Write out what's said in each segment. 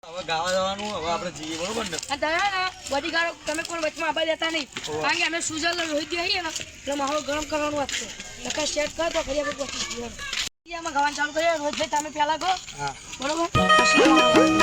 હવે ગાવા જવાનું હવે આપણે જઈએ બરોબર ને બોડીગાર્ડ તમે કોઈ વચમાં આબા દેતા નહીં કારણ કે અમે સુજલ રોહિત આવીએ ને એટલે માહોલ ગરમ કરવાનું વાત છે સેટ કર તો ફરી આપણે પહોંચી એમાં ગાવાનું ચાલુ કરીએ રોહિતભાઈ તમે પહેલા કહો બરોબર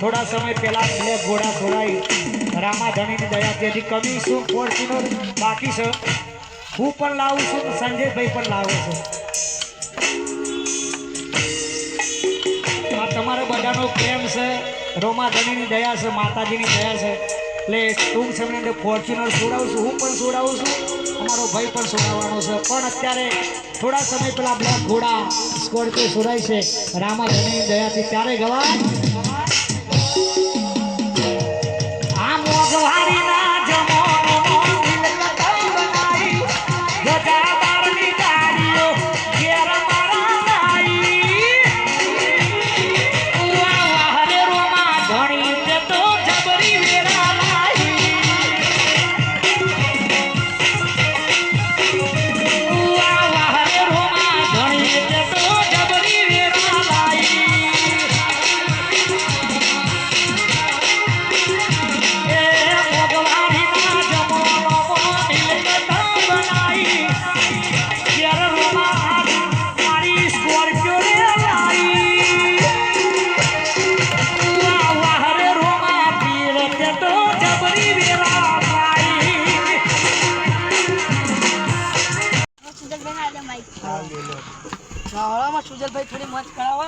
थोड़ा समय पहला पहले घोड़ा छोड़ाई रामाधनी की दया थी कमी शू फॉर्च्यूनर बाकी से हूँ पण लावू छू संजय भाई पण लावे छे आ तमारे बधानो प्रेम से रोमाधनी की दया से माताजी की दया से એટલે ટૂંક સમયની અંદર ફોર્ચ્યુનર છોડાવું છું હું પણ છોડાવું છું અમારો ભાઈ પણ છોડાવવાનો છે પણ અત્યારે થોડા સમય પહેલા બ્લેક ઘોડા સ્કોર્પિયો છોડાય છે રામાધણીની દયાથી ત્યારે ગવાય આ મોગવારીના જમોનો દિલ લતાઈ બનાઈ ગજા બારની ગાડીઓ ઘેર મારા નાઈ વાહ વાહ રે રોમાધણી તે તો જબરી વેરા સુજલભાઈ થોડી મત કરાવો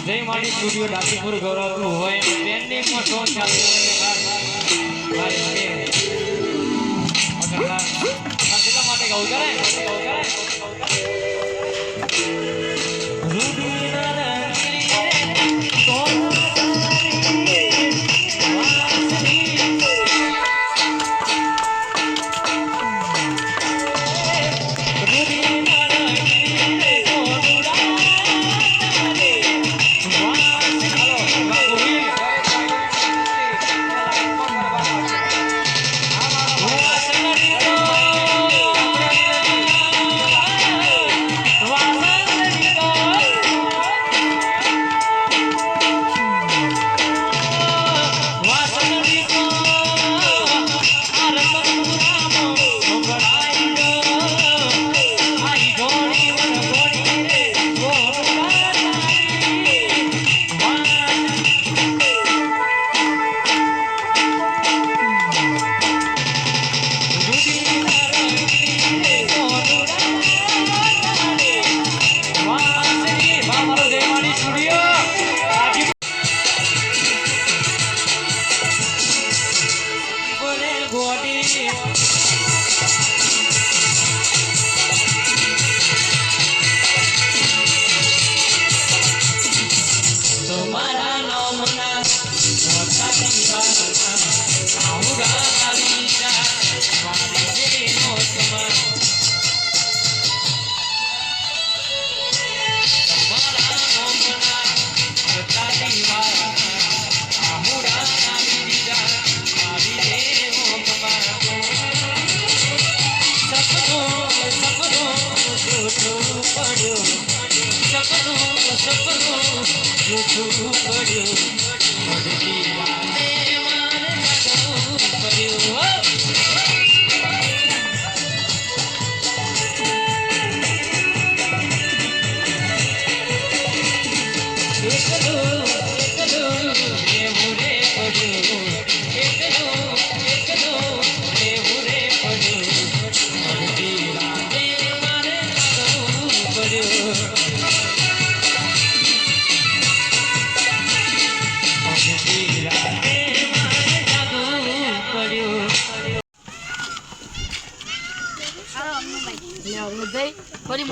जय माली स्टूडियो डाकीपुर गौरव होय ट्रेंडिंग में सॉन्ग चालू भाई के अगला कितना माटे गाऊ करे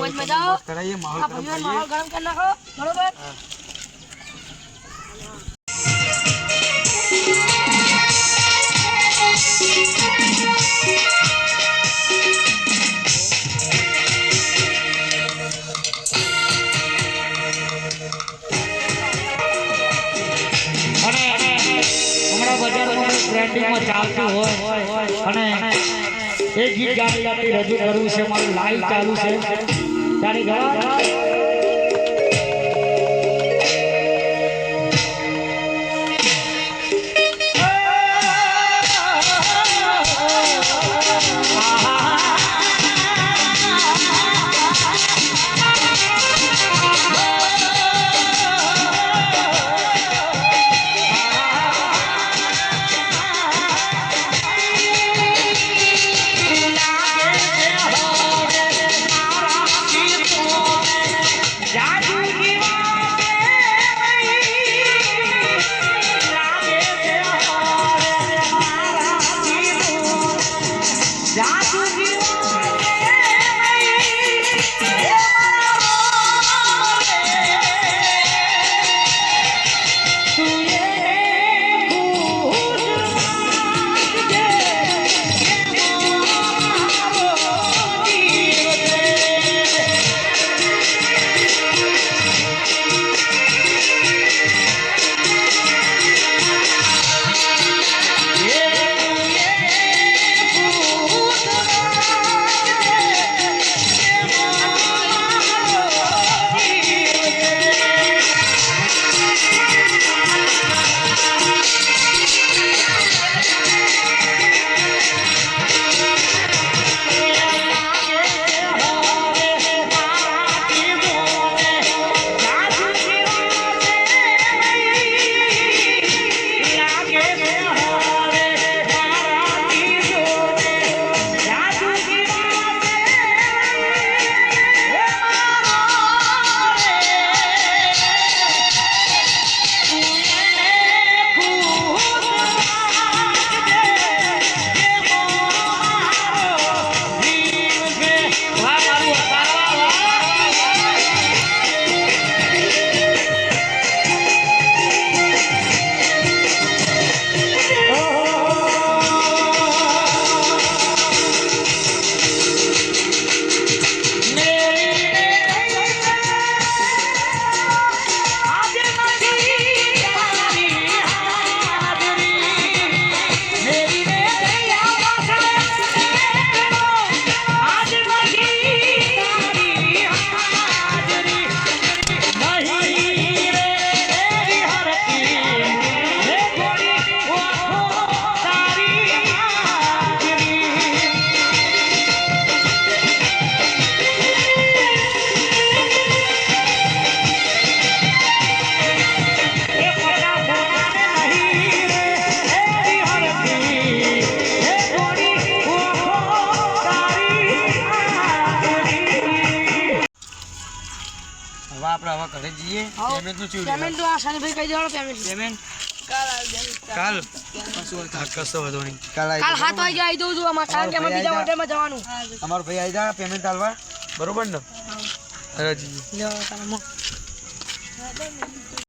મોજ મજા આવો કરાઈએ માહોલ આ ગરમ ભાઈઓ કરીએ. માહોલ ગરમ કરી નાખો બરોબર અને હમણાં બજારમાં ટ્રેન્ડિંગમાં ચાલતું હોય અને એ ગીત ગાતી ગાતી રજૂ કરવું છે મારું લાઈવ ચાલુ છે ત્યારે ઘણા હવે આપણે હવે ઘરે જઈએ પેમેન્ટ નું ચીવડ્યું પેમેન્ટ તો આ શનિભાઈ કહી દેવાનો પેમેન્ટ પેમેન્ટ કાલ કશો વાંધો નહીં કાલ 7 વાગે આવી દઉં છું અમારે કારણ કે અમે બીજા હોટલમાં જવાનું અમારો ભાઈ આવી જા પેમેન્ટ આલવા બરોબર ને અરે જી લ્યો તારા